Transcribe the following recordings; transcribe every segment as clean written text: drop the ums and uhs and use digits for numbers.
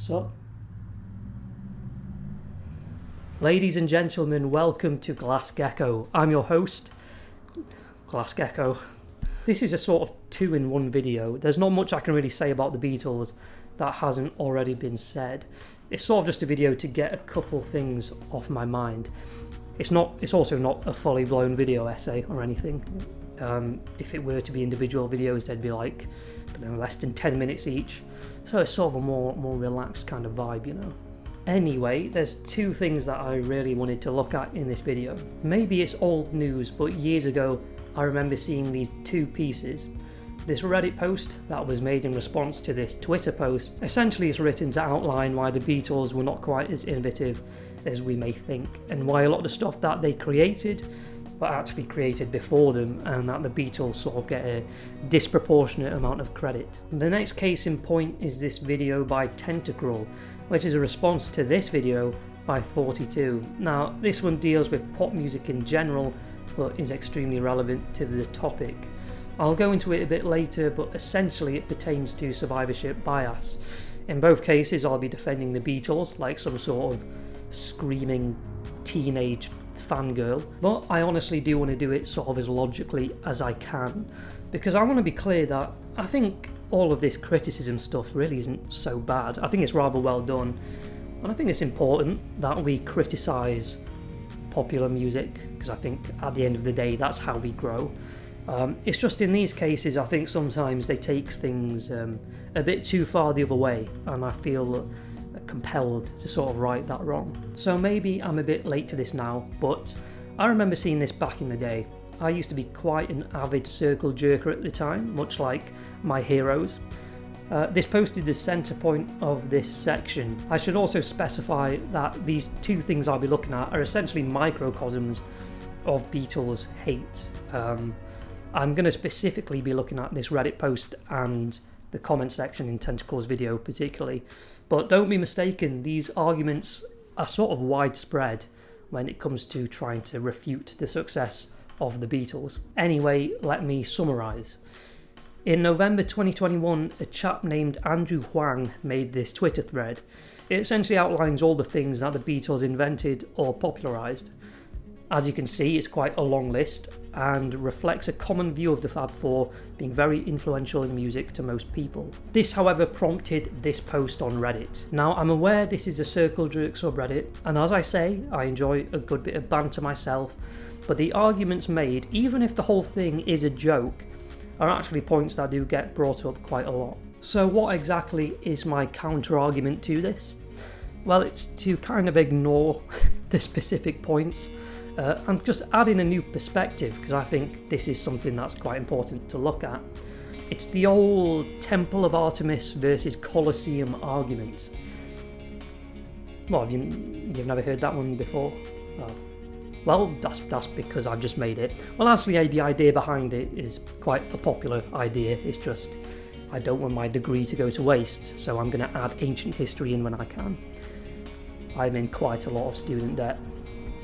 What's up? Ladies and gentlemen, welcome to Glass Gecko. I'm your host, Glass Gecko. This is a sort of two-in-one video. There's not much I can really say about the Beatles that hasn't already been said. It's sort of just a video to get a couple things off my mind. It's also not a fully blown video essay or anything. If it were to be individual videos, they'd be like, I don't know, less than 10 minutes each. So it's sort of a more relaxed kind of vibe, you know. Anyway, there's two things that I really wanted to look at in this video. Maybe it's old news, but years ago I remember seeing these two pieces. This Reddit post that was made in response to this Twitter post essentially is written to outline why the Beatles were not quite as innovative as we may think, and why a lot of the stuff that they created were actually created before them, and that the Beatles sort of get a disproportionate amount of credit. The next case in point is this video by Tentacruel, which is a response to this video by 42. Now, this one deals with pop music in general, but is extremely relevant to the topic. I'll go into it a bit later, but essentially it pertains to survivorship bias. In both cases, I'll be defending the Beatles like some sort of screaming teenage fangirl, but I honestly do want to do it sort of as logically as I can, because I want to be clear that I think all of this criticism stuff really isn't so bad. I think it's rather well done, and I think it's important that we criticise popular music, because I think at the end of the day that's how we grow. It's just in these cases I think sometimes they take things a bit too far the other way, and I feel compelled to sort of right that wrong. So maybe I'm a bit late to this now, but I remember seeing this back in the day. I used to be quite an avid circle jerker at the time, much like my heroes. This posted the centre point of this section. I should also specify that these two things I'll be looking at are essentially microcosms of Beatles hate. I'm going to specifically be looking at this Reddit post and the comment section in Tentacruel's video particularly, but don't be mistaken, these arguments are sort of widespread when it comes to trying to refute the success of the Beatles. Anyway, let me summarise. In November 2021, a chap named Andrew Huang made this Twitter thread. It essentially outlines all the things that the Beatles invented or popularised. As you can see, it's quite a long list and reflects a common view of the Fab Four being very influential in music to most people. This, however, prompted this post on Reddit. Now, I'm aware this is a circle jerk subreddit, and as I say, I enjoy a good bit of banter myself, but the arguments made, even if the whole thing is a joke, are actually points that do get brought up quite a lot. So what exactly is my counter-argument to this? Well, it's to kind of ignore the specific points and just add in a new perspective, because I think this is something that's quite important to look at. It's the old Temple of Artemis versus Colosseum argument. Well, you've never heard that one before? Oh. Well, that's because I've just made it. Well, actually, the idea behind it is quite a popular idea. It's just I don't want my degree to go to waste, so I'm going to add ancient history in when I can. I'm in quite a lot of student debt.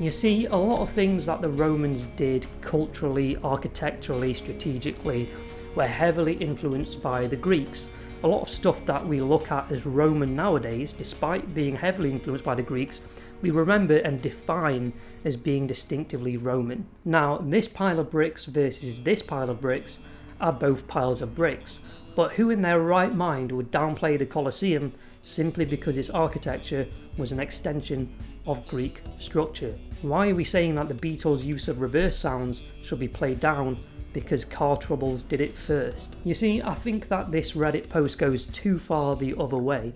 You see, a lot of things that the Romans did culturally, architecturally, strategically were heavily influenced by the Greeks. A lot of stuff that we look at as Roman nowadays, despite being heavily influenced by the Greeks, we remember and define as being distinctively Roman. Now, this pile of bricks versus this pile of bricks are both piles of bricks, but who in their right mind would downplay the Colosseum simply because its architecture was an extension of Greek structure? Why are we saying that the Beatles' use of reverse sounds should be played down because Car Troubles did it first? You see, I think that this Reddit post goes too far the other way.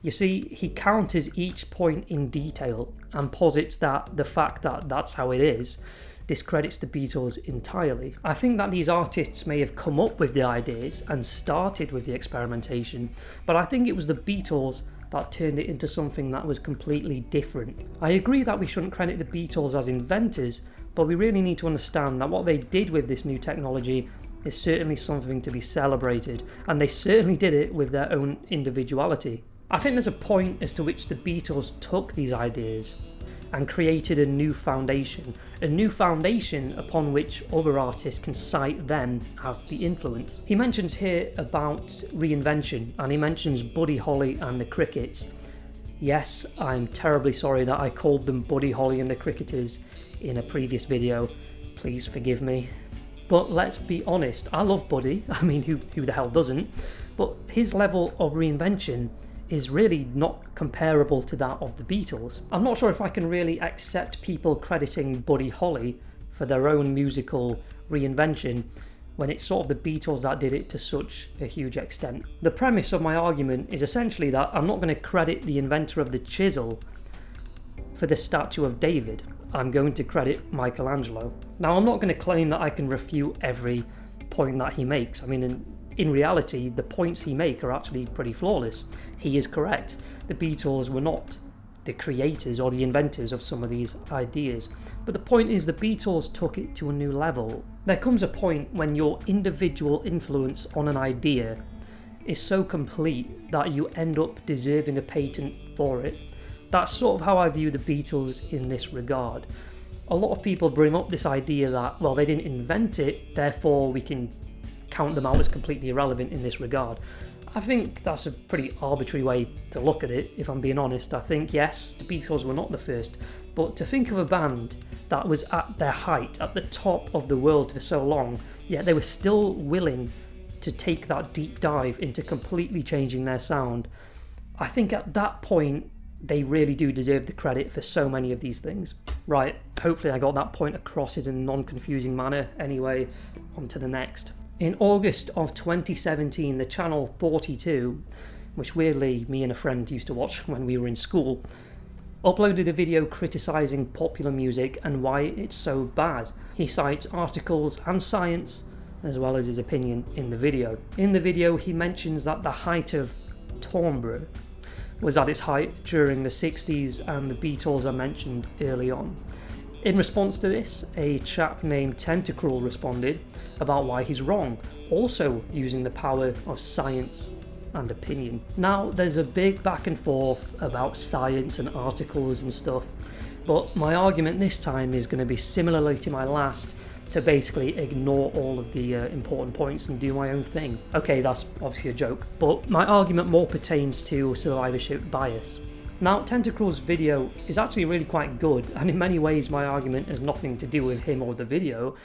You see, he counters each point in detail and posits that the fact that that's how it is discredits the Beatles entirely. I think that these artists may have come up with the ideas and started with the experimentation, but I think it was the Beatles that turned it into something that was completely different. I agree that we shouldn't credit the Beatles as inventors, but we really need to understand that what they did with this new technology is certainly something to be celebrated, and they certainly did it with their own individuality. I think there's a point as to which the Beatles took these ideas and created a new foundation upon which other artists can cite them as the influence. He mentions here about reinvention, and he mentions Buddy Holly and the Crickets, Yes, I'm terribly sorry that I called them Buddy Holly and the Cricketers in a previous video. Please forgive me. But let's be honest, I love Buddy. I mean, who the hell doesn't? But his level of reinvention is really not comparable to that of the Beatles. I'm not sure if I can really accept people crediting Buddy Holly for their own musical reinvention when it's sort of the Beatles that did it to such a huge extent. The premise of my argument is essentially that I'm not going to credit the inventor of the chisel for the statue of David. I'm going to credit Michelangelo. Now, I'm not going to claim that I can refute every point that he makes. I mean, in reality, the points he makes are actually pretty flawless. He is correct. The Beatles were not the creators or the inventors of some of these ideas. But the point is, the Beatles took it to a new level. There comes a point when your individual influence on an idea is so complete that you end up deserving a patent for it. That's sort of how I view the Beatles in this regard. A lot of people bring up this idea that, well, they didn't invent it, therefore we can count them out as completely irrelevant in this regard. I think that's a pretty arbitrary way to look at it, if I'm being honest. I think, yes, the Beatles were not the first, but to think of a band that was at their height, at the top of the world for so long, yet they were still willing to take that deep dive into completely changing their sound, I think at that point, they really do deserve the credit for so many of these things. Right, hopefully I got that point across in a non-confusing manner. Anyway, on to the next. In August of 2017, the channel 42, which weirdly me and a friend used to watch when we were in school, uploaded a video criticising popular music and why it's so bad. He cites articles and science, as well as his opinion in the video. In the video, he mentions that the height of timbre was at its height during the 60s and the Beatles are mentioned early on. In response to this, a chap named Tentacruel responded about why he's wrong, also using the power of science and opinion. Now, there's a big back and forth about science and articles and stuff, but my argument this time is going to be similarly to my last, to basically ignore all of the important points and do my own thing. Okay, that's obviously a joke, but my argument more pertains to survivorship bias. Now, Tentacruel's video is actually really quite good, and in many ways my argument has nothing to do with him or the video,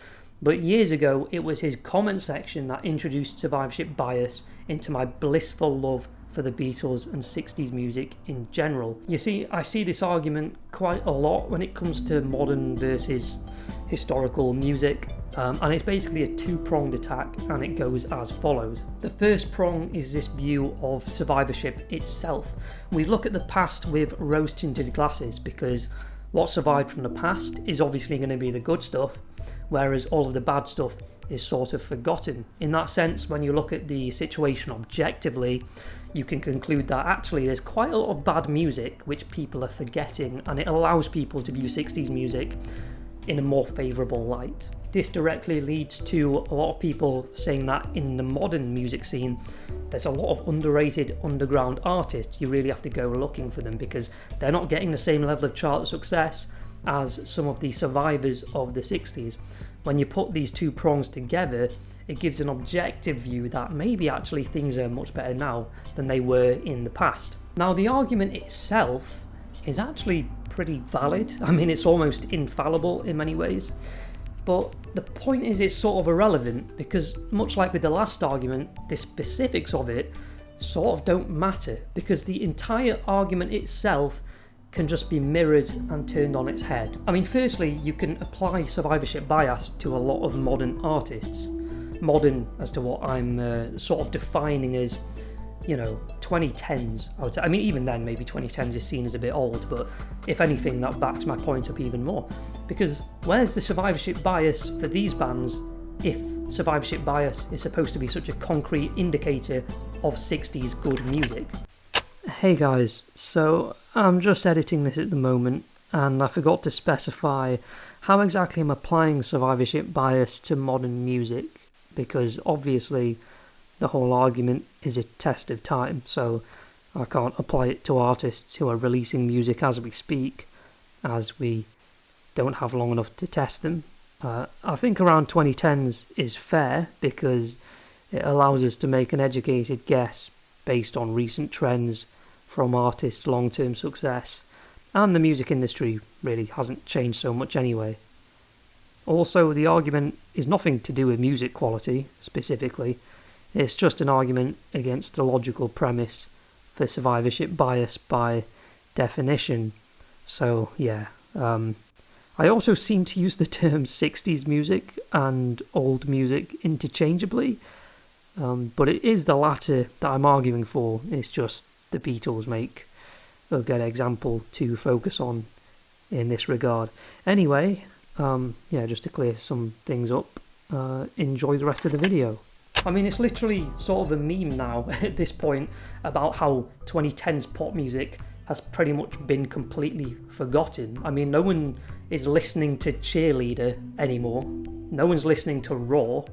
but years ago it was his comment section that introduced survivorship bias into my blissful love for the Beatles and 60s music in general. You see, I see this argument quite a lot when it comes to modern versus historical music, and it's basically a two-pronged attack, and it goes as follows. The first prong is this view of survivorship itself. We look at the past with rose-tinted glasses because what survived from the past is obviously going to be the good stuff, whereas all of the bad stuff is sort of forgotten. In that sense, when you look at the situation objectively, you can conclude that actually there's quite a lot of bad music which people are forgetting, and it allows people to view 60s music in a more favourable light. This directly leads to a lot of people saying that in the modern music scene there's a lot of underrated underground artists. You really have to go looking for them because they're not getting the same level of chart success as some of the survivors of the 60s. When you put these two prongs together, it gives an objective view that maybe actually things are much better now than they were in the past. Now, the argument itself is actually pretty valid. I mean, it's almost infallible in many ways. But the point is, it's sort of irrelevant because, much like with the last argument, the specifics of it sort of don't matter because the entire argument itself can just be mirrored and turned on its head. I mean, firstly, you can apply survivorship bias to a lot of modern artists. Modern as to what I'm sort of defining as, 2010s, I would say. I mean, even then, maybe 2010s is seen as a bit old, but if anything, that backs my point up even more. Because where's the survivorship bias for these bands if survivorship bias is supposed to be such a concrete indicator of 60s good music? Hey guys, so I'm just editing this at the moment, and I forgot to specify how exactly I'm applying survivorship bias to modern music, because obviously the whole argument is a test of time, so I can't apply it to artists who are releasing music as we speak, as we don't have long enough to test them. I think around 2010s is fair because it allows us to make an educated guess based on recent trends from artists' long-term success, and the music industry really hasn't changed so much anyway. Also, the argument is nothing to do with music quality, specifically. It's just an argument against the logical premise for survivorship bias by definition. So, yeah. I also seem to use the terms 60s music and old music interchangeably, but it is the latter that I'm arguing for. It's just the Beatles make a good example to focus on in this regard. Anyway, just to clear some things up, enjoy the rest of the video. I mean, it's literally sort of a meme now at this point about how 2010's pop music has pretty much been completely forgotten. I mean, no one is listening to Cheerleader anymore. No one's listening to Raw.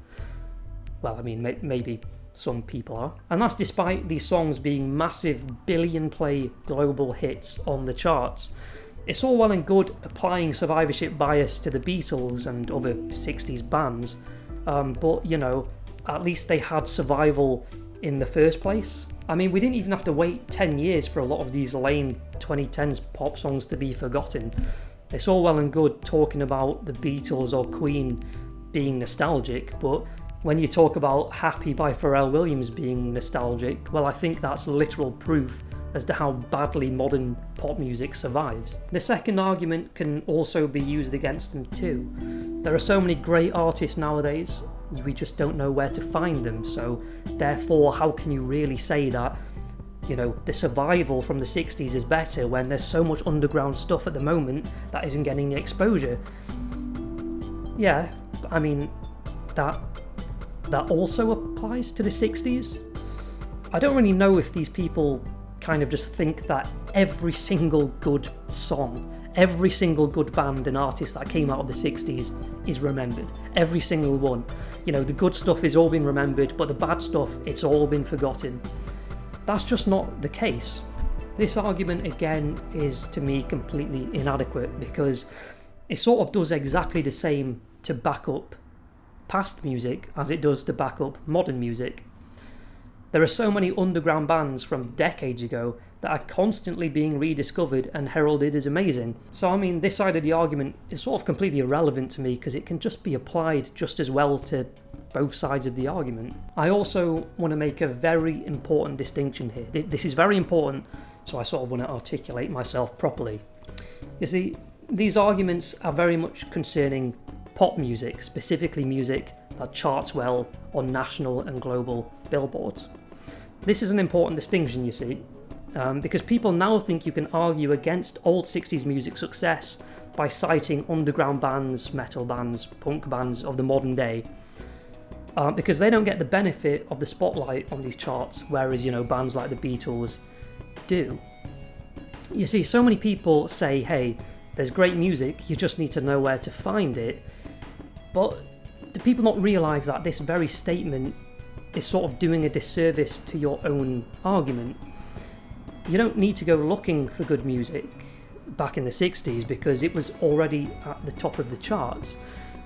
Well, I mean, maybe some people are. And that's despite these songs being massive billion-play global hits on the charts. It's all well and good applying survivorship bias to the Beatles and other 60s bands, but, you know, at least they had survival in the first place. I mean, we didn't even have to wait 10 years for a lot of these lame 2010s pop songs to be forgotten. It's all well and good talking about the Beatles or Queen being nostalgic, but when you talk about Happy by Pharrell Williams being nostalgic, well, I think that's literal proof as to how badly modern pop music survives. The second argument can also be used against them too. There are so many great artists nowadays, we just don't know where to find them, so therefore how can you really say that, you know, the survival from the 60s is better when there's so much underground stuff at the moment that isn't getting the exposure? Yeah, I mean, that also applies to the 60s. I don't really know if these people kind of just think that every single good song, every single good band and artist that came out of the 60s is remembered. Every single one. You know, the good stuff is all been remembered, but the bad stuff, it's all been forgotten. That's just not the case. This argument, again, is to me completely inadequate because it sort of does exactly the same to back up past music as it does to back up modern music. There are so many underground bands from decades ago that are constantly being rediscovered and heralded as amazing. So I mean, this side of the argument is sort of completely irrelevant to me because it can just be applied just as well to both sides of the argument. I also want to make a very important distinction here. This is very important, so I sort of want to articulate myself properly. You see, these arguments are very much concerning pop music, specifically music that charts well on national and global billboards. This is an important distinction, you see, because people now think you can argue against old 60s music success by citing underground bands, metal bands, punk bands of the modern day, because they don't get the benefit of the spotlight on these charts, whereas, you know, bands like the Beatles do. You see, so many people say, hey, there's great music, you just need to know where to find it, but do people not realise that this very statement is sort of doing a disservice to your own argument? You don't need to go looking for good music back in the 60s because it was already at the top of the charts.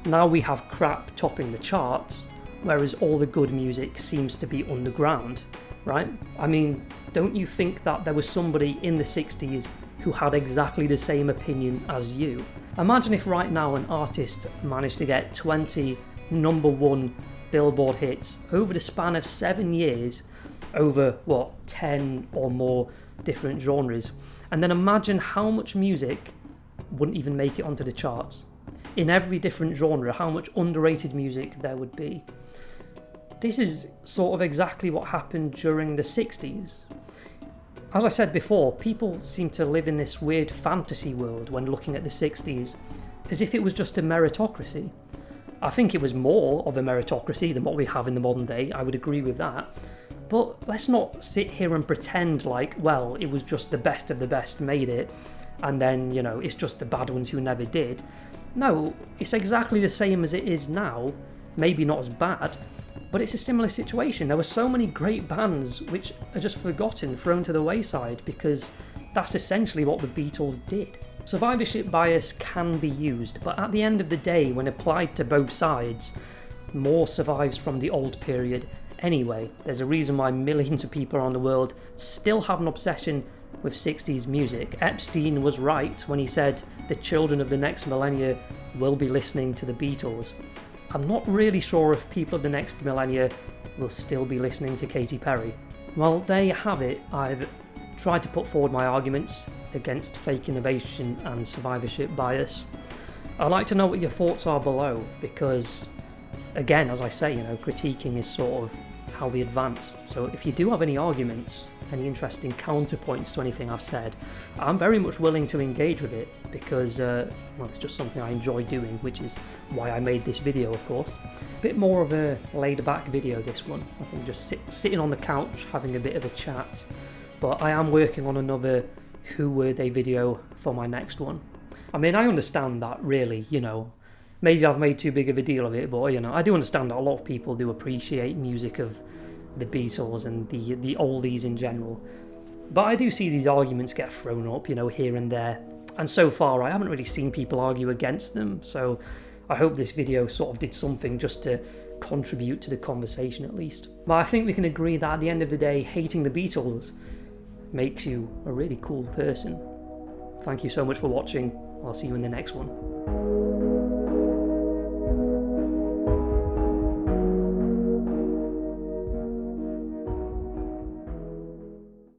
Now we have crap topping the charts, whereas all the good music seems to be underground, right? I mean, don't you think that there was somebody in the 60s who had exactly the same opinion as you? Imagine if right now an artist managed to get 20 number one Billboard hits over the span of 7 years, over 10 or more different genres, and then imagine how much music wouldn't even make it onto the charts. In every different genre, how much underrated music there would be. This is sort of exactly what happened during the 60s. As I said before, people seem to live in this weird fantasy world when looking at the 60s, as if it was just a meritocracy. I think it was more of a meritocracy than what we have in the modern day, I would agree with that. But let's not sit here and pretend like, well, it was just the best of the best made it, and then, you know, it's just the bad ones who never did. No, it's exactly the same as it is now, maybe not as bad, but it's a similar situation. There were so many great bands which are just forgotten, thrown to the wayside, because that's essentially what the Beatles did. Survivorship bias can be used, but at the end of the day, when applied to both sides, more survives from the old period anyway. There's a reason why millions of people around the world still have an obsession with 60s music. Epstein was right when he said the children of the next millennia will be listening to the Beatles. I'm not really sure if people of the next millennia will still be listening to Katy Perry. Well, there you have it. I've tried to put forward my arguments against fake innovation and survivorship bias. I'd like to know what your thoughts are below, because again, as I say, critiquing is sort of how we advance. So if you do have any arguments, any interesting counterpoints to anything I've said, I'm very much willing to engage with it, because it's just something I enjoy doing, which is why I made this video, of course. A bit more of a laid back video, this one. I think just sitting on the couch having a bit of a chat, but I am working on another Who Were They video for my next one. I mean, I understand that, really, maybe I've made too big of a deal of it, but I do understand that a lot of people do appreciate music of the Beatles and the oldies in general. But I do see these arguments get thrown up, here and there. And so far, I haven't really seen people argue against them. So I hope this video sort of did something just to contribute to the conversation at least. But I think we can agree that at the end of the day, hating the Beatles makes you a really cool person. Thank you so much for watching. I'll see you in the next one.